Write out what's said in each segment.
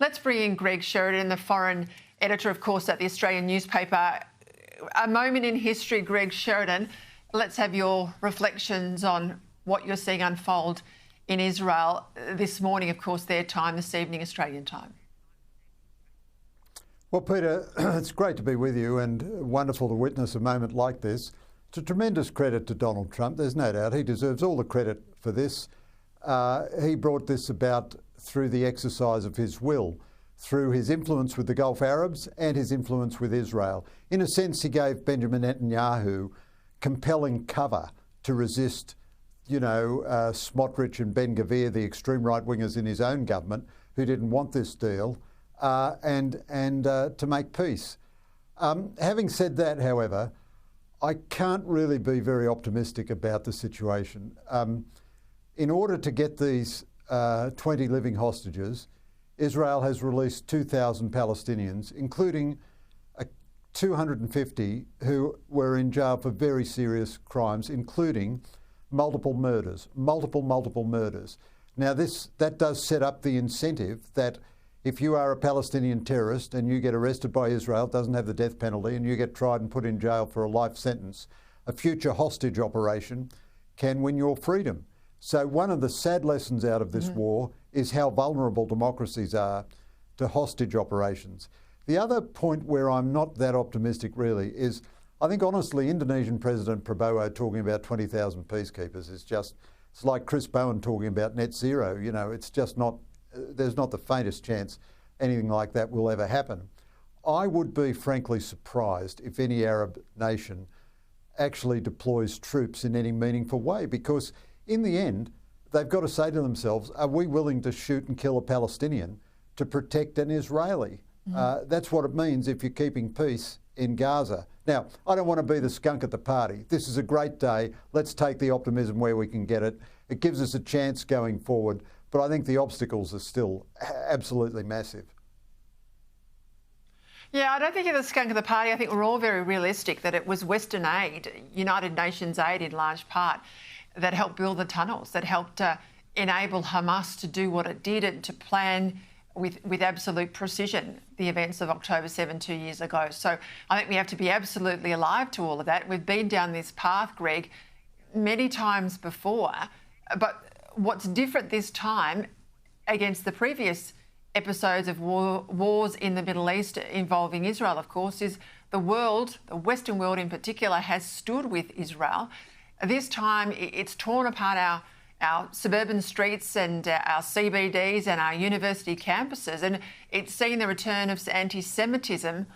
Let's bring in Greg Sheridan, the foreign editor, of course, at the Australian newspaper. A moment in history, Greg Sheridan. Let's have your reflections on what you're seeing unfold in Israel this morning, of course, their time, this evening, Australian time. Well, Peter, it's great to be with you and wonderful to witness a moment like this. It's a tremendous credit to Donald Trump. There's no doubt he deserves all the credit for this. He brought this about through the exercise of his will, through his influence with the Gulf Arabs and his influence with Israel. In a sense, he gave Benjamin Netanyahu compelling cover to resist, Smotrich and Ben-Gvir, the extreme right-wingers in his own government, who didn't want this deal, and to make peace. Having said that, however, I can't really be very optimistic about the situation. In order to get these 20 living hostages, Israel has released 2,000 Palestinians, including 250 who were in jail for very serious crimes, including multiple murders. Now, that does set up the incentive that if you are a Palestinian terrorist and you get arrested by Israel, it doesn't have the death penalty, and you get tried and put in jail for a life sentence, a future hostage operation can win your freedom. So one of the sad lessons out of this war is how vulnerable democracies are to hostage operations. The other point where I'm not that optimistic really is, I think honestly, Indonesian President Prabowo talking about 20,000 peacekeepers is just, it's like Chris Bowen talking about net zero. It's just not, there's not the faintest chance anything like that will ever happen. I would be frankly surprised if any Arab nation actually deploys troops in any meaningful way, because in the end, they've got to say to themselves, are we willing to shoot and kill a Palestinian to protect an Israeli? That's what it means if you're keeping peace in Gaza. Now, I don't want to be the skunk at the party. This is a great day. Let's take the optimism where we can get it. It gives us a chance going forward, but I think the obstacles are still absolutely massive. Yeah, I don't think you're the skunk of the party. I think we're all very realistic that it was Western aid, United Nations aid in large part, that helped build the tunnels, that helped enable Hamas to do what it did and to plan with absolute precision the events of October 7 2 years ago. So I think we have to be absolutely alive to all of that. We've been down this path, Greg, many times before, but what's different this time against the previous episodes of wars in the Middle East involving Israel, of course, is the world, the Western world in particular, has stood with Israel. This time, it's torn apart our suburban streets and our CBDs and our university campuses, and it's seen the return of anti-Semitism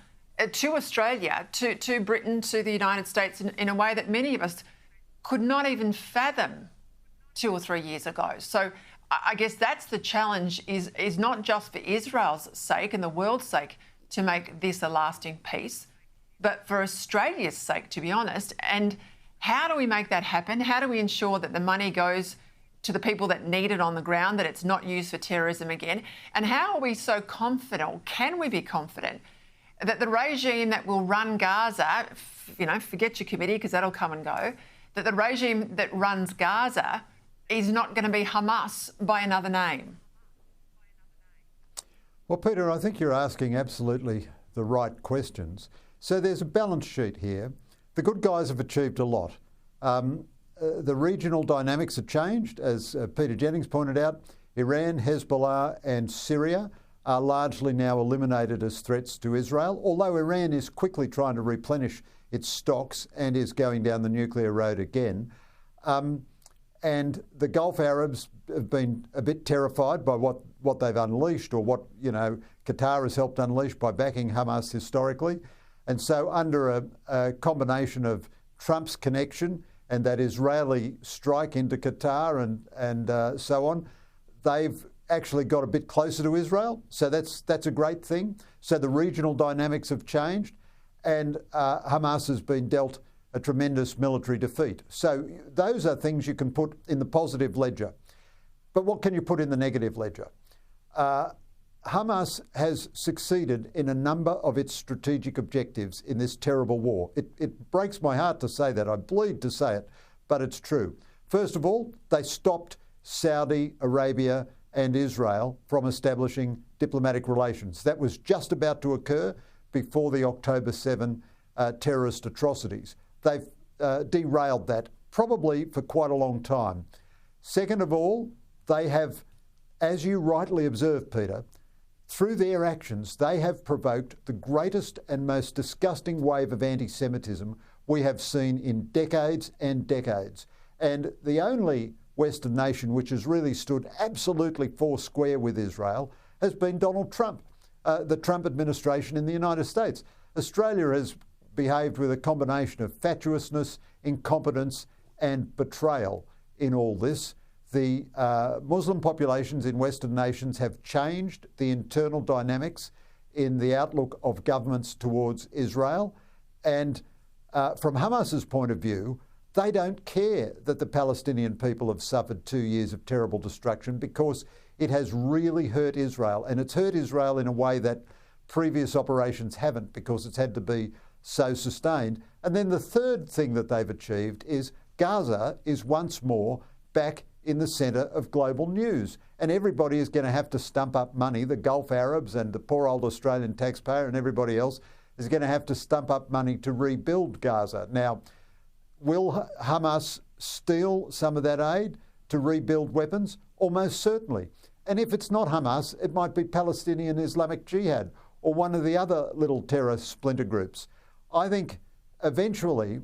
to Australia, to Britain, to the United States in a way that many of us could not even fathom 2 or 3 years ago. So I guess that's the challenge, is not just for Israel's sake and the world's sake to make this a lasting peace, but for Australia's sake, to be honest. And how do we make that happen? How do we ensure that the money goes to the people that need it on the ground, that it's not used for terrorism again? And how are we so confident, or can we be confident, that the regime that will run Gaza, forget your committee because that'll come and go, that the regime that runs Gaza is not going to be Hamas by another name? Well, Peter, I think you're asking absolutely the right questions. So there's a balance sheet here. The good guys have achieved a lot. The regional dynamics have changed, as Peter Jennings pointed out. Iran, Hezbollah and Syria are largely now eliminated as threats to Israel, although Iran is quickly trying to replenish its stocks and is going down the nuclear road again. And the Gulf Arabs have been a bit terrified by what they've unleashed, or what Qatar has helped unleash by backing Hamas historically. And so under a combination of Trump's connection and that Israeli strike into Qatar and so on, they've actually got a bit closer to Israel. So that's a great thing. So the regional dynamics have changed, and Hamas has been dealt a tremendous military defeat. So those are things you can put in the positive ledger. But what can you put in the negative ledger? Hamas has succeeded in a number of its strategic objectives in this terrible war. It breaks my heart to say that. I bleed to say it, but it's true. First of all, they stopped Saudi Arabia and Israel from establishing diplomatic relations. That was just about to occur before the October 7 terrorist atrocities. They've derailed that probably for quite a long time. Second of all, they have, as you rightly observed, Peter, through their actions, they have provoked the greatest and most disgusting wave of anti-Semitism we have seen in decades and decades. And the only Western nation which has really stood absolutely foursquare with Israel has been Donald Trump, the Trump administration in the United States. Australia has behaved with a combination of fatuousness, incompetence and betrayal in all this. The Muslim populations in Western nations have changed the internal dynamics in the outlook of governments towards Israel. And from Hamas's point of view, they don't care that the Palestinian people have suffered 2 years of terrible destruction, because it has really hurt Israel. And it's hurt Israel in a way that previous operations haven't, because it's had to be so sustained. And then the third thing that they've achieved is Gaza is once more back in the centre of global news. And everybody is going to have to stump up money. The Gulf Arabs and the poor old Australian taxpayer and everybody else is going to have to stump up money to rebuild Gaza. Now, will Hamas steal some of that aid to rebuild weapons? Almost certainly. And if it's not Hamas, it might be Palestinian Islamic Jihad or one of the other little terror splinter groups. I think eventually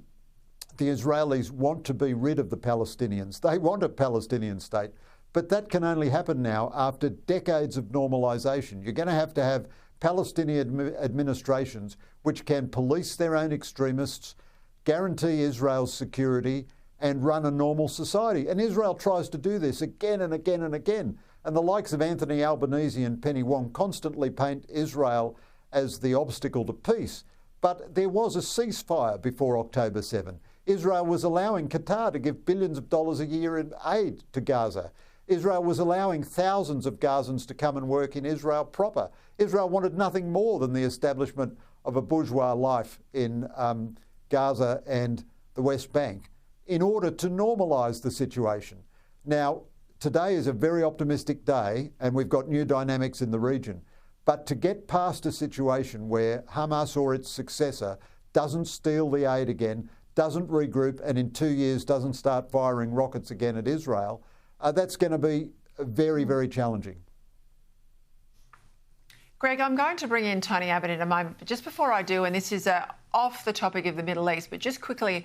the Israelis want to be rid of the Palestinians. They want a Palestinian state, but that can only happen now after decades of normalisation. You're going to have Palestinian administrations which can police their own extremists, guarantee Israel's security and run a normal society. And Israel tries to do this again and again and again. And the likes of Anthony Albanese and Penny Wong constantly paint Israel as the obstacle to peace. But there was a ceasefire before October 7. Israel was allowing Qatar to give billions of dollars a year in aid to Gaza. Israel was allowing thousands of Gazans to come and work in Israel proper. Israel wanted nothing more than the establishment of a bourgeois life in Gaza and the West Bank in order to normalise the situation. Now, today is a very optimistic day and we've got new dynamics in the region. But to get past a situation where Hamas or its successor doesn't steal the aid again, doesn't regroup, and in 2 years doesn't start firing rockets again at Israel, that's going to be very, very challenging. Greg, I'm going to bring in Tony Abbott in a moment, but just before I do, and this is off the topic of the Middle East, but just quickly,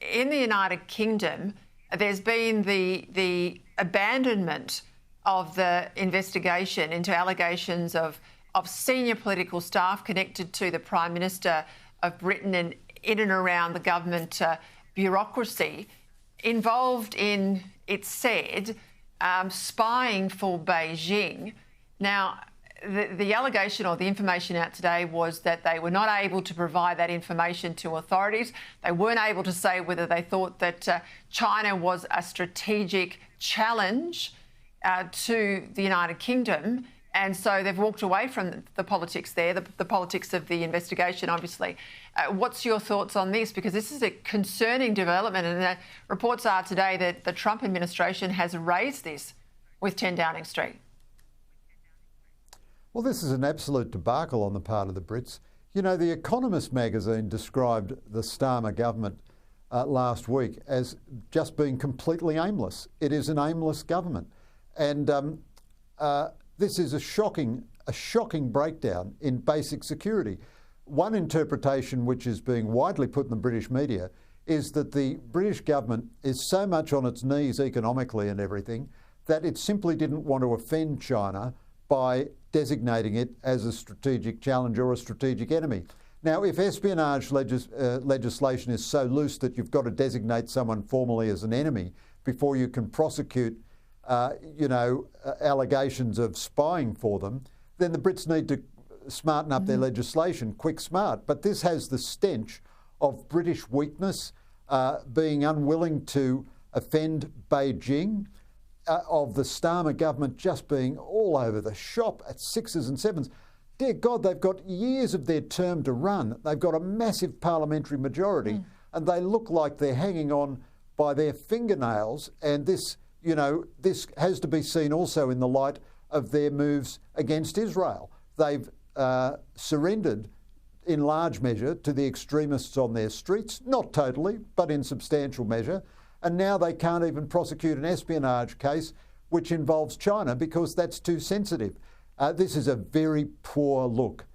in the United Kingdom, there's been the abandonment of the investigation into allegations of senior political staff connected to the Prime Minister of Britain and in and around the government bureaucracy involved in, it's said, spying for Beijing. Now, the allegation or the information out today was that they were not able to provide that information to authorities. They weren't able to say whether they thought that China was a strategic challenge to the United Kingdom. And so they've walked away from the politics there, the politics of the investigation, obviously. What's your thoughts on this? Because this is a concerning development, and reports are today that the Trump administration has raised this with 10 Downing Street. Well, this is an absolute debacle on the part of the Brits. You know, The Economist magazine described the Starmer government last week as just being completely aimless. It is an aimless government. And this is a shocking breakdown in basic security. One interpretation, which is being widely put in the British media, is that the British government is so much on its knees economically and everything that it simply didn't want to offend China by designating it as a strategic challenge or a strategic enemy. Now, if espionage legislation is so loose that you've got to designate someone formally as an enemy before you can prosecute allegations of spying for them, then the Brits need to smarten up their legislation, quick, smart. But this has the stench of British weakness, being unwilling to offend Beijing, of the Starmer government just being all over the shop at sixes and sevens. Dear God, they've got years of their term to run. They've got a massive parliamentary majority, and they look like they're hanging on by their fingernails. And this, this has to be seen also in the light of their moves against Israel. They've surrendered in large measure to the extremists on their streets, not totally, but in substantial measure. And now they can't even prosecute an espionage case which involves China because that's too sensitive. This is a very poor look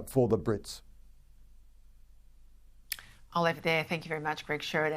for the Brits. I'll leave it there. Thank you very much, Greg Sheridan.